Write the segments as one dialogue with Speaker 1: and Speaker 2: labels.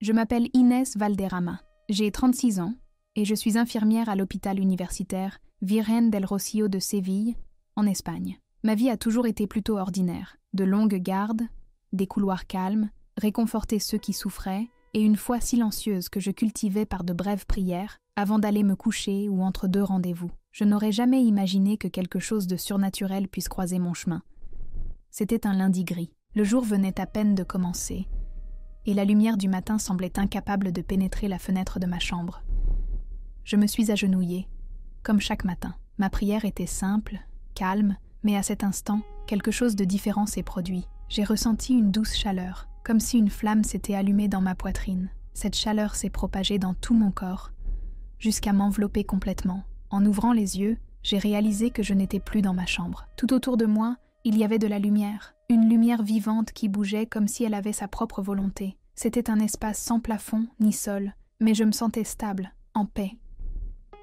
Speaker 1: Je m'appelle Inès Valderrama, j'ai 36 ans et je suis infirmière à l'hôpital universitaire Virgen del Rocío de Séville, en Espagne. Ma vie a toujours été plutôt ordinaire, de longues gardes, des couloirs calmes, réconforter ceux qui souffraient et une foi silencieuse que je cultivais par de brèves prières avant d'aller me coucher ou entre deux rendez-vous. Je n'aurais jamais imaginé que quelque chose de surnaturel puisse croiser mon chemin. C'était un lundi gris. Le jour venait à peine de commencer et la lumière du matin semblait incapable de pénétrer la fenêtre de ma chambre. Je me suis agenouillée, comme chaque matin. Ma prière était simple, calme, mais à cet instant, quelque chose de différent s'est produit. J'ai ressenti une douce chaleur, comme si une flamme s'était allumée dans ma poitrine. Cette chaleur s'est propagée dans tout mon corps, jusqu'à m'envelopper complètement. En ouvrant les yeux, j'ai réalisé que je n'étais plus dans ma chambre. Tout autour de moi, il y avait de la lumière, une lumière vivante qui bougeait comme si elle avait sa propre volonté. C'était un espace sans plafond ni sol, mais je me sentais stable, en paix.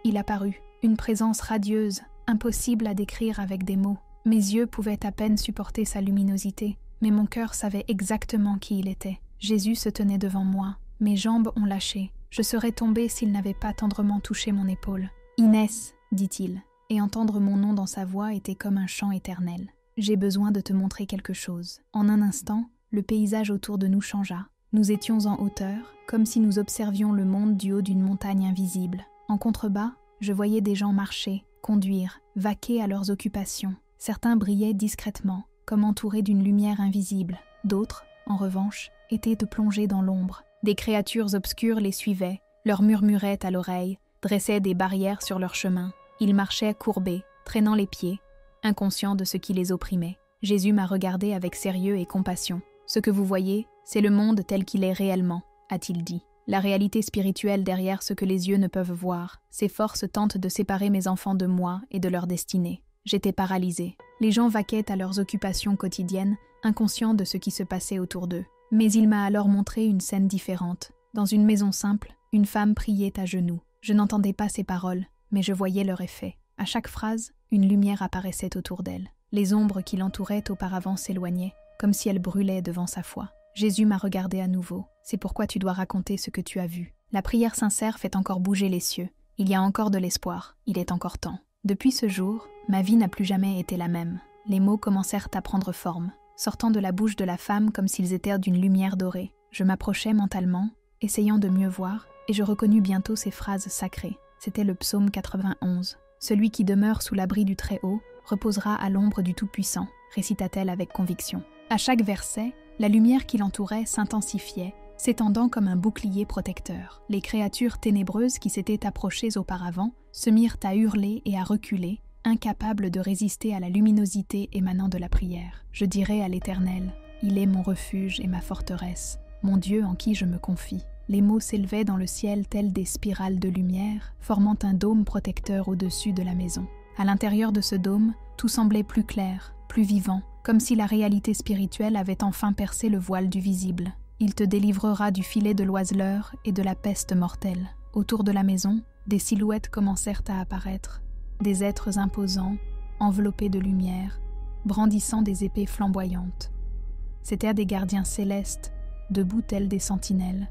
Speaker 1: Il apparut, une présence radieuse, impossible à décrire avec des mots. Mes yeux pouvaient à peine supporter sa luminosité, mais mon cœur savait exactement qui il était. Jésus se tenait devant moi, mes jambes ont lâché. Je serais tombée s'il n'avait pas tendrement touché mon épaule. « Inès », dit-il, et entendre mon nom dans sa voix était comme un chant éternel. « J'ai besoin de te montrer quelque chose. » En un instant, le paysage autour de nous changea. Nous étions en hauteur, comme si nous observions le monde du haut d'une montagne invisible. En contrebas, je voyais des gens marcher, conduire, vaquer à leurs occupations. Certains brillaient discrètement, comme entourés d'une lumière invisible. D'autres, en revanche, étaient plongés dans l'ombre. Des créatures obscures les suivaient, leur murmuraient à l'oreille, dressaient des barrières sur leur chemin. Ils marchaient courbés, traînant les pieds, inconscients de ce qui les opprimait. Jésus m'a regardé avec sérieux et compassion. « Ce que vous voyez, c'est le monde tel qu'il est réellement », a-t-il dit. La réalité spirituelle derrière ce que les yeux ne peuvent voir. Ces forces tentent de séparer mes enfants de moi et de leur destinée. J'étais paralysée. Les gens vaquaient à leurs occupations quotidiennes, inconscients de ce qui se passait autour d'eux. Mais il m'a alors montré une scène différente. Dans une maison simple, une femme priait à genoux. Je n'entendais pas ses paroles, mais je voyais leur effet. À chaque phrase, une lumière apparaissait autour d'elle. Les ombres qui l'entouraient auparavant s'éloignaient, comme si elles brûlaient devant sa foi. Jésus m'a regardé à nouveau. C'est pourquoi tu dois raconter ce que tu as vu. La prière sincère fait encore bouger les cieux. Il y a encore de l'espoir. Il est encore temps. Depuis ce jour, ma vie n'a plus jamais été la même. Les mots commencèrent à prendre forme, sortant de la bouche de la femme comme s'ils étaient d'une lumière dorée. Je m'approchais mentalement, essayant de mieux voir, et je reconnus bientôt ces phrases sacrées. C'était le psaume 91. « Celui qui demeure sous l'abri du Très-Haut reposera à l'ombre du Tout-Puissant », récita-t-elle avec conviction. À chaque verset, la lumière qui l'entourait s'intensifiait, s'étendant comme un bouclier protecteur. Les créatures ténébreuses qui s'étaient approchées auparavant se mirent à hurler et à reculer, incapables de résister à la luminosité émanant de la prière. Je dirai à l'Éternel, « Il est mon refuge et ma forteresse, mon Dieu en qui je me confie. » Les mots s'élevaient dans le ciel tels des spirales de lumière, formant un dôme protecteur au-dessus de la maison. À l'intérieur de ce dôme, tout semblait plus clair, plus vivant, comme si la réalité spirituelle avait enfin percé le voile du visible. Il te délivrera du filet de l'oiseleur et de la peste mortelle. Autour de la maison, des silhouettes commencèrent à apparaître, des êtres imposants, enveloppés de lumière, brandissant des épées flamboyantes. C'étaient des gardiens célestes, debout tels des sentinelles.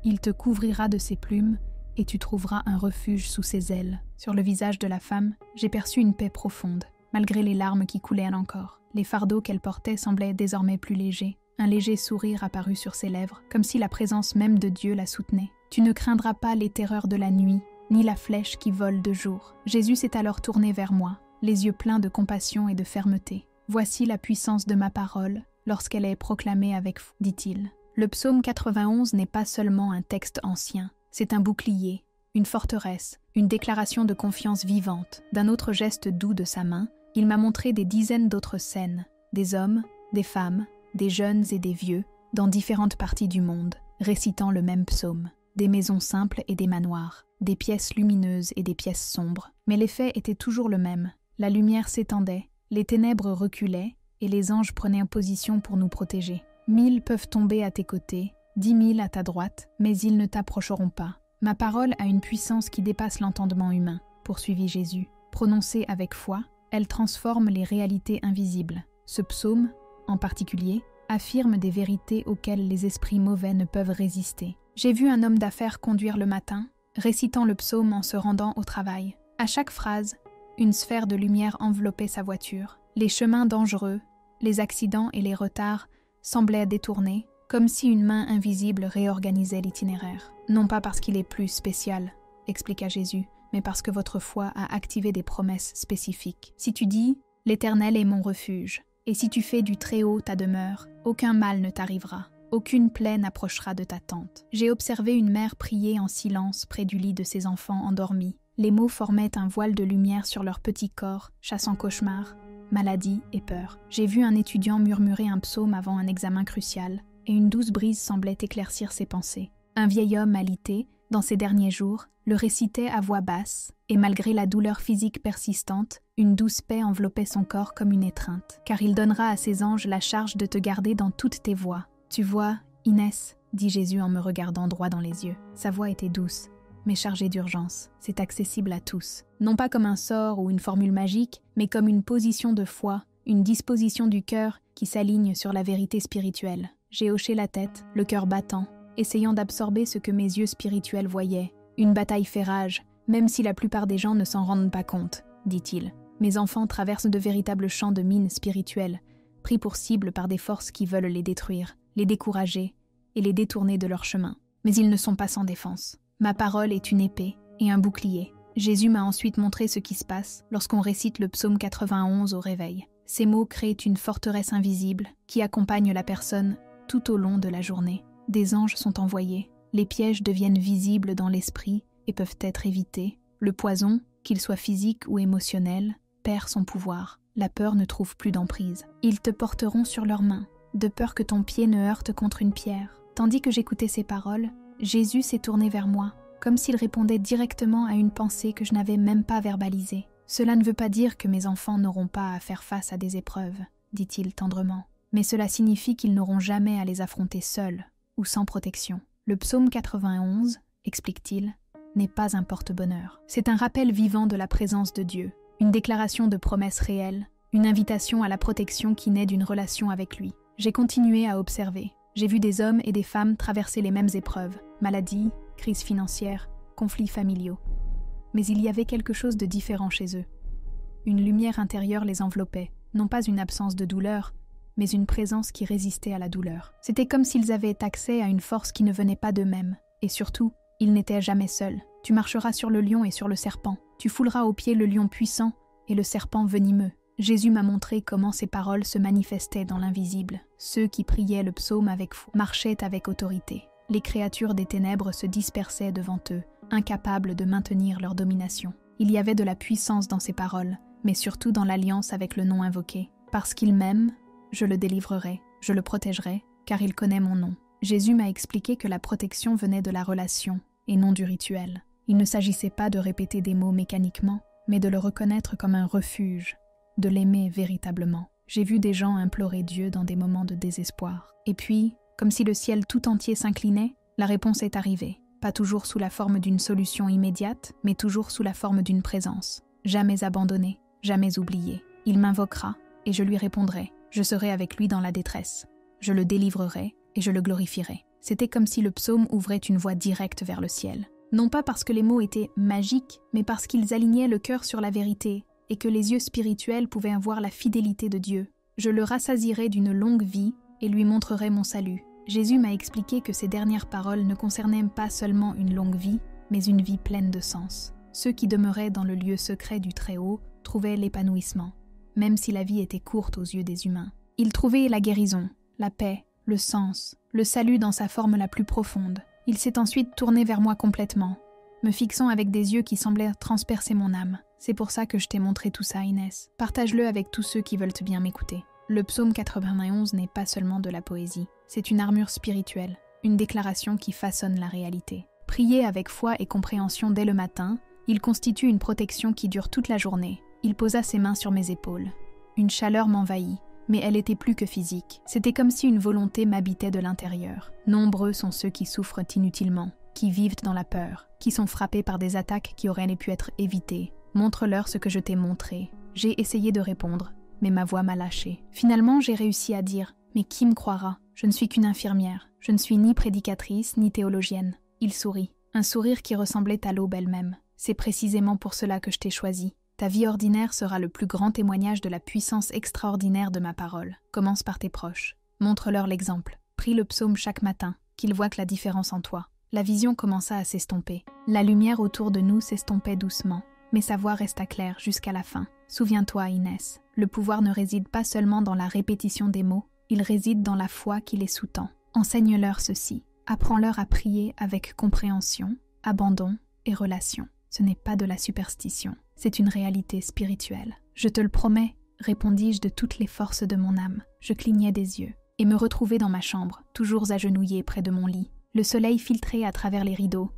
Speaker 1: Il te couvrira de ses plumes et tu trouveras un refuge sous ses ailes. Sur le visage de la femme, j'ai perçu une paix profonde, malgré les larmes qui coulaient encore. Les fardeaux qu'elle portait semblaient désormais plus légers. Un léger sourire apparut sur ses lèvres, comme si la présence même de Dieu la soutenait. Tu ne craindras pas les terreurs de la nuit, ni la flèche qui vole de jour. Jésus s'est alors tourné vers moi, les yeux pleins de compassion et de fermeté. Voici la puissance de ma parole, lorsqu'elle est proclamée avec foi, dit-il. Le psaume 91 n'est pas seulement un texte ancien, c'est un bouclier, une forteresse, une déclaration de confiance vivante. D'un autre geste doux de sa main, il m'a montré des dizaines d'autres scènes, des hommes, des femmes, des jeunes et des vieux, dans différentes parties du monde, récitant le même psaume. Des maisons simples et des manoirs, des pièces lumineuses et des pièces sombres. Mais l'effet était toujours le même. La lumière s'étendait, les ténèbres reculaient, et les anges prenaient position pour nous protéger. 1000 peuvent tomber à tes côtés, 10 000 à ta droite, mais ils ne t'approcheront pas. Ma parole a une puissance qui dépasse l'entendement humain, poursuivit Jésus. Prononcée avec foi, elle transforme les réalités invisibles. Ce psaume, en particulier, affirme des vérités auxquelles les esprits mauvais ne peuvent résister. J'ai vu un homme d'affaires conduire le matin, récitant le psaume en se rendant au travail. À chaque phrase, une sphère de lumière enveloppait sa voiture. Les chemins dangereux, les accidents et les retards semblaient détournés, comme si une main invisible réorganisait l'itinéraire. Non pas parce qu'il est plus spécial, expliqua Jésus, mais parce que votre foi a activé des promesses spécifiques. Si tu dis « L'Éternel est mon refuge », et si tu fais du Très-Haut ta demeure, aucun mal ne t'arrivera, aucune plaie n'approchera de ta tente. J'ai observé une mère prier en silence près du lit de ses enfants endormis. Les mots formaient un voile de lumière sur leur petit corps, chassant cauchemars, maladie et peur. J'ai vu un étudiant murmurer un psaume avant un examen crucial, et une douce brise semblait éclaircir ses pensées. Un vieil homme alité, dans ses derniers jours, le récitait à voix basse, et malgré la douleur physique persistante, une douce paix enveloppait son corps comme une étreinte. Car il donnera à ses anges la charge de te garder dans toutes tes voies. Tu vois, Inès, dit Jésus en me regardant droit dans les yeux. Sa voix était douce, mais chargée d'urgence. C'est accessible à tous. Non pas comme un sort ou une formule magique, mais comme une position de foi, une disposition du cœur qui s'aligne sur la vérité spirituelle. J'ai hoché la tête, le cœur battant, essayant d'absorber ce que mes yeux spirituels voyaient. Une bataille fait rage, même si la plupart des gens ne s'en rendent pas compte, dit-il. Mes enfants traversent de véritables champs de mines spirituelles, pris pour cible par des forces qui veulent les détruire, les décourager et les détourner de leur chemin. Mais ils ne sont pas sans défense. Ma parole est une épée et un bouclier. Jésus m'a ensuite montré ce qui se passe lorsqu'on récite le psaume 91 au réveil. Ces mots créent une forteresse invisible qui accompagne la personne tout au long de la journée. Des anges sont envoyés, les pièges deviennent visibles dans l'esprit et peuvent être évités. Le poison, qu'il soit physique ou émotionnel, perd son pouvoir. La peur ne trouve plus d'emprise. Ils te porteront sur leurs mains, de peur que ton pied ne heurte contre une pierre. Tandis que j'écoutais ces paroles, Jésus s'est tourné vers moi, comme s'il répondait directement à une pensée que je n'avais même pas verbalisée. Cela ne veut pas dire que mes enfants n'auront pas à faire face à des épreuves, dit-il tendrement, mais cela signifie qu'ils n'auront jamais à les affronter seuls ou sans protection. Le psaume 91, explique-t-il, n'est pas un porte-bonheur. C'est un rappel vivant de la présence de Dieu, une déclaration de promesse réelle, une invitation à la protection qui naît d'une relation avec lui. J'ai continué à observer. J'ai vu des hommes et des femmes traverser les mêmes épreuves, maladies, crises financières, conflits familiaux. Mais il y avait quelque chose de différent chez eux. Une lumière intérieure les enveloppait, non pas une absence de douleur, mais une présence qui résistait à la douleur. C'était comme s'ils avaient accès à une force qui ne venait pas d'eux-mêmes. Et surtout, ils n'étaient jamais seuls. Tu marcheras sur le lion et sur le serpent. Tu fouleras aux pieds le lion puissant et le serpent venimeux. Jésus m'a montré comment ces paroles se manifestaient dans l'invisible. Ceux qui priaient le psaume avec foi marchaient avec autorité. Les créatures des ténèbres se dispersaient devant eux, incapables de maintenir leur domination. Il y avait de la puissance dans ces paroles, mais surtout dans l'alliance avec le nom invoqué. Parce qu'il m'aime, je le délivrerai, je le protégerai, car il connaît mon nom. Jésus m'a expliqué que la protection venait de la relation et non du rituel. Il ne s'agissait pas de répéter des mots mécaniquement, mais de le reconnaître comme un refuge, de l'aimer véritablement. J'ai vu des gens implorer Dieu dans des moments de désespoir. Et puis, comme si le ciel tout entier s'inclinait, la réponse est arrivée. Pas toujours sous la forme d'une solution immédiate, mais toujours sous la forme d'une présence. Jamais abandonné, jamais oublié. Il m'invoquera, et je lui répondrai. Je serai avec lui dans la détresse. Je le délivrerai, et je le glorifierai. C'était comme si le psaume ouvrait une voie directe vers le ciel. Non pas parce que les mots étaient magiques, mais parce qu'ils alignaient le cœur sur la vérité, et que les yeux spirituels pouvaient voir la fidélité de Dieu. Je le rassasierai d'une longue vie et lui montrerai mon salut. Jésus m'a expliqué que ces dernières paroles ne concernaient pas seulement une longue vie, mais une vie pleine de sens. Ceux qui demeuraient dans le lieu secret du Très-Haut trouvaient l'épanouissement, même si la vie était courte aux yeux des humains. Ils trouvaient la guérison, la paix, le sens, le salut dans sa forme la plus profonde. Il s'est ensuite tourné vers moi complètement, me fixant avec des yeux qui semblaient transpercer mon âme. C'est pour ça que je t'ai montré tout ça, Inès. Partage-le avec tous ceux qui veulent bien m'écouter. Le psaume 91 n'est pas seulement de la poésie. C'est une armure spirituelle, une déclaration qui façonne la réalité. Prier avec foi et compréhension dès le matin, il constitue une protection qui dure toute la journée. Il posa ses mains sur mes épaules. Une chaleur m'envahit, mais elle était plus que physique. C'était comme si une volonté m'habitait de l'intérieur. Nombreux sont ceux qui souffrent inutilement, qui vivent dans la peur, qui sont frappés par des attaques qui auraient pu être évitées. Montre-leur ce que je t'ai montré. J'ai essayé de répondre, mais ma voix m'a lâché. Finalement, j'ai réussi à dire « Mais qui me croira? Je ne suis qu'une infirmière. Je ne suis ni prédicatrice, ni théologienne. » Il sourit, un sourire qui ressemblait à l'aube elle-même. « C'est précisément pour cela que je t'ai choisi. Ta vie ordinaire sera le plus grand témoignage de la puissance extraordinaire de ma parole. Commence par tes proches. Montre-leur l'exemple. Prie le psaume chaque matin, qu'ils voient que la différence en toi. » La vision commença à s'estomper. La lumière autour de nous s'estompait doucement, mais sa voix resta claire jusqu'à la fin. « Souviens-toi, Inès, le pouvoir ne réside pas seulement dans la répétition des mots, il réside dans la foi qui les sous-tend. Enseigne-leur ceci. Apprends-leur à prier avec compréhension, abandon et relation. Ce n'est pas de la superstition, c'est une réalité spirituelle. Je te le promets, répondis-je de toutes les forces de mon âme. Je clignai des yeux et me retrouvai dans ma chambre, toujours agenouillée près de mon lit. Le soleil filtrait à travers les rideaux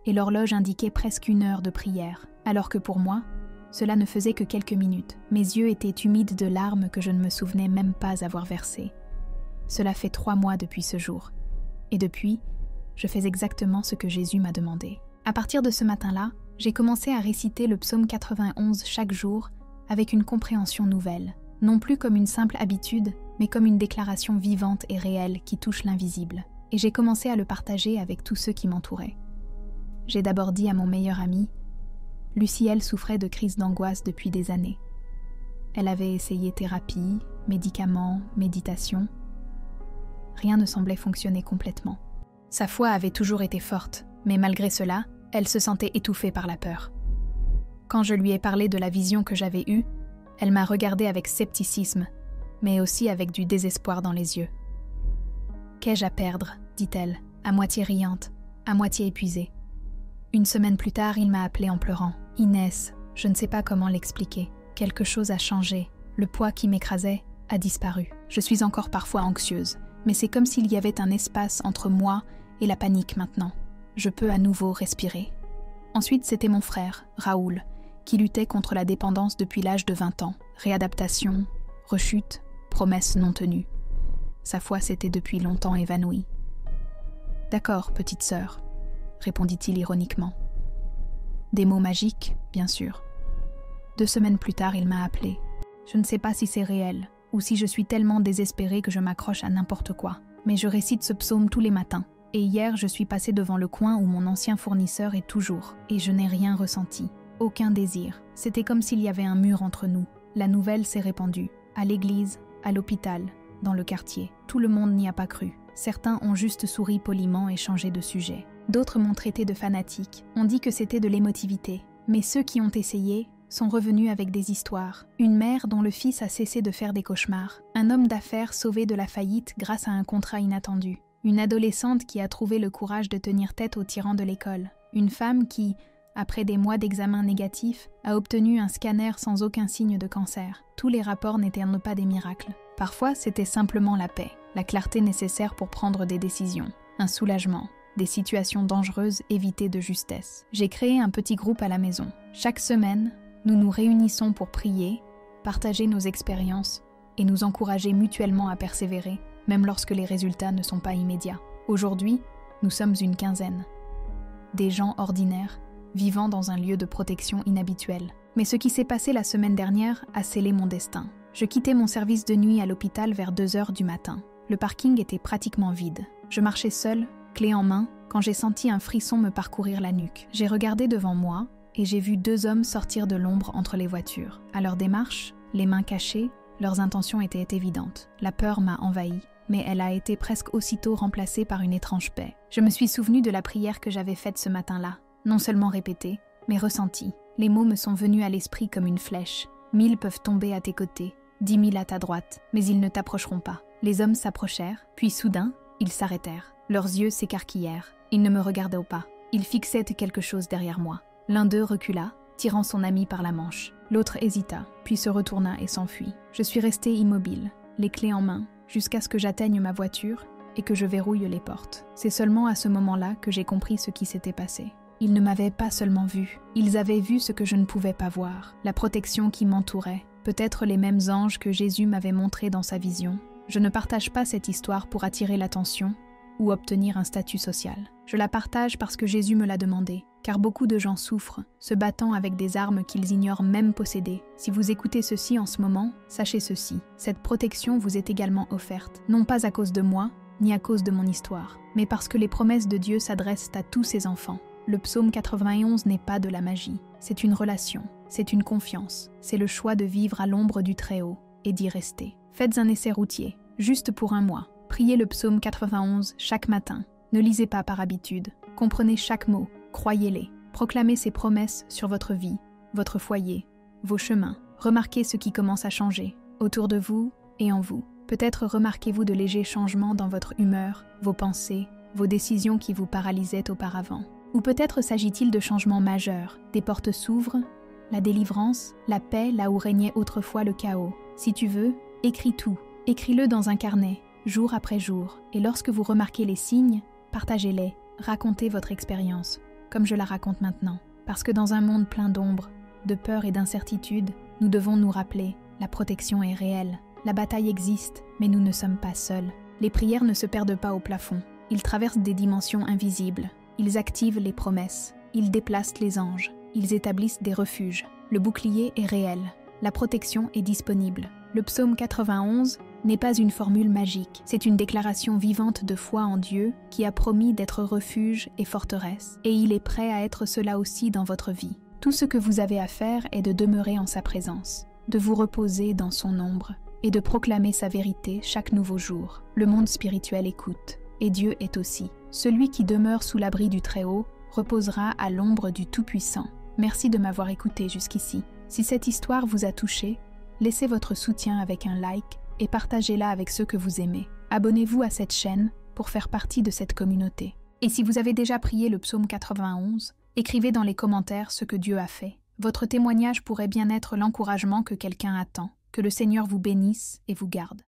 Speaker 1: et l'horloge indiquait presque 1 heure de prière, alors que pour moi, cela ne faisait que quelques minutes. Mes yeux étaient humides de larmes que je ne me souvenais même pas avoir versées. Cela fait 3 mois depuis ce jour. Et depuis, je fais exactement ce que Jésus m'a demandé. À partir de ce matin-là, j'ai commencé à réciter le psaume 91 chaque jour avec une compréhension nouvelle, non plus comme une simple habitude, mais comme une déclaration vivante et réelle qui touche l'invisible. Et j'ai commencé à le partager avec tous ceux qui m'entouraient. J'ai d'abord dit à mon meilleur ami, Lucielle souffrait de crises d'angoisse depuis des années. Elle avait essayé thérapie, médicaments, méditation. Rien ne semblait fonctionner complètement. Sa foi avait toujours été forte, mais malgré cela, elle se sentait étouffée par la peur. Quand je lui ai parlé de la vision que j'avais eue, elle m'a regardé avec scepticisme, mais aussi avec du désespoir dans les yeux. « Qu'ai-je à perdre ?» dit-elle, à moitié riante, à moitié épuisée. 1 semaine plus tard, il m'a appelée en pleurant. « Inès, je ne sais pas comment l'expliquer. Quelque chose a changé. Le poids qui m'écrasait a disparu. Je suis encore parfois anxieuse, mais c'est comme s'il y avait un espace entre moi et la panique maintenant. Je peux à nouveau respirer. » Ensuite, c'était mon frère, Raoul, qui luttait contre la dépendance depuis l'âge de 20 ans. Réadaptation, rechute, promesses non tenues. Sa foi s'était depuis longtemps évanouie. « D'accord, petite sœur, » répondit-il ironiquement. Des mots magiques, bien sûr. 2 semaines plus tard, il m'a appelé. Je ne sais pas si c'est réel, ou si je suis tellement désespérée que je m'accroche à n'importe quoi, mais je récite ce psaume tous les matins. Et hier, je suis passée devant le coin où mon ancien fournisseur est toujours, et je n'ai rien ressenti. Aucun désir. C'était comme s'il y avait un mur entre nous. La nouvelle s'est répandue. À l'église, à l'hôpital, dans le quartier. Tout le monde n'y a pas cru. Certains ont juste souri poliment et changé de sujet. D'autres m'ont traité de fanatique. On dit que c'était de l'émotivité. Mais ceux qui ont essayé sont revenus avec des histoires. Une mère dont le fils a cessé de faire des cauchemars. Un homme d'affaires sauvé de la faillite grâce à un contrat inattendu. Une adolescente qui a trouvé le courage de tenir tête aux tyrans de l'école. Une femme qui, après des mois d'examens négatifs, a obtenu un scanner sans aucun signe de cancer. Tous les rapports n'étaient pas des miracles. Parfois, c'était simplement la paix, la clarté nécessaire pour prendre des décisions, un soulagement, des situations dangereuses évitées de justesse. J'ai créé un petit groupe à la maison. Chaque semaine, nous nous réunissons pour prier, partager nos expériences et nous encourager mutuellement à persévérer, même lorsque les résultats ne sont pas immédiats. Aujourd'hui, nous sommes une quinzaine. Des gens ordinaires, vivant dans un lieu de protection inhabituel. Mais ce qui s'est passé la semaine dernière a scellé mon destin. Je quittais mon service de nuit à l'hôpital vers 2 heures du matin. Le parking était pratiquement vide. Je marchais seule, clé en main, quand j'ai senti un frisson me parcourir la nuque. J'ai regardé devant moi et j'ai vu 2 hommes sortir de l'ombre entre les voitures. À leur démarche, les mains cachées, leurs intentions étaient évidentes. La peur m'a envahie, mais elle a été presque aussitôt remplacée par une étrange paix. Je me suis souvenue de la prière que j'avais faite ce matin-là, non seulement répétée, mais ressentie. Les mots me sont venus à l'esprit comme une flèche. 1000 peuvent tomber à tes côtés, 10 000 à ta droite, mais ils ne t'approcheront pas. Les hommes s'approchèrent, puis soudain, ils s'arrêtèrent. Leurs yeux s'écarquillèrent. Ils ne me regardaient pas. Ils fixaient quelque chose derrière moi. L'un d'eux recula, tirant son ami par la manche. L'autre hésita, puis se retourna et s'enfuit. Je suis restée immobile, les clés en main, jusqu'à ce que j'atteigne ma voiture et que je verrouille les portes. C'est seulement à ce moment-là que j'ai compris ce qui s'était passé. Ils ne m'avaient pas seulement vu, ils avaient vu ce que je ne pouvais pas voir, la protection qui m'entourait, peut-être les mêmes anges que Jésus m'avait montrés dans sa vision. Je ne partage pas cette histoire pour attirer l'attention ou obtenir un statut social. Je la partage parce que Jésus me l'a demandé, car beaucoup de gens souffrent, se battant avec des armes qu'ils ignorent même posséder. Si vous écoutez ceci en ce moment, sachez ceci, cette protection vous est également offerte, non pas à cause de moi, ni à cause de mon histoire, mais parce que les promesses de Dieu s'adressent à tous ses enfants. Le psaume 91 n'est pas de la magie, c'est une relation, c'est une confiance, c'est le choix de vivre à l'ombre du Très-Haut et d'y rester. Faites un essai routier, juste pour un mois. Priez le psaume 91 chaque matin. Ne lisez pas par habitude. Comprenez chaque mot, croyez-les. Proclamez ces promesses sur votre vie, votre foyer, vos chemins. Remarquez ce qui commence à changer, autour de vous et en vous. Peut-être remarquez-vous de légers changements dans votre humeur, vos pensées, vos décisions qui vous paralysaient auparavant. Ou peut-être s'agit-il de changements majeurs. Des portes s'ouvrent, la délivrance, la paix là où régnait autrefois le chaos. Si tu veux, écris tout. Écris-le dans un carnet, jour après jour. Et lorsque vous remarquez les signes, partagez-les. Racontez votre expérience, comme je la raconte maintenant. Parce que dans un monde plein d'ombre, de peur et d'incertitude, nous devons nous rappeler, la protection est réelle. La bataille existe, mais nous ne sommes pas seuls. Les prières ne se perdent pas au plafond. Ils traversent des dimensions invisibles. Ils activent les promesses. Ils déplacent les anges. Ils établissent des refuges. Le bouclier est réel. La protection est disponible. Le psaume 91 n'est pas une formule magique. C'est une déclaration vivante de foi en Dieu qui a promis d'être refuge et forteresse. Et il est prêt à être cela aussi dans votre vie. Tout ce que vous avez à faire est de demeurer en sa présence, de vous reposer dans son ombre et de proclamer sa vérité chaque nouveau jour. Le monde spirituel écoute, et Dieu est aussi. Celui qui demeure sous l'abri du Très-Haut reposera à l'ombre du Tout-Puissant. Merci de m'avoir écouté jusqu'ici. Si cette histoire vous a touché, laissez votre soutien avec un like et partagez-la avec ceux que vous aimez. Abonnez-vous à cette chaîne pour faire partie de cette communauté. Et si vous avez déjà prié le psaume 91, écrivez dans les commentaires ce que Dieu a fait. Votre témoignage pourrait bien être l'encouragement que quelqu'un attend. Que le Seigneur vous bénisse et vous garde.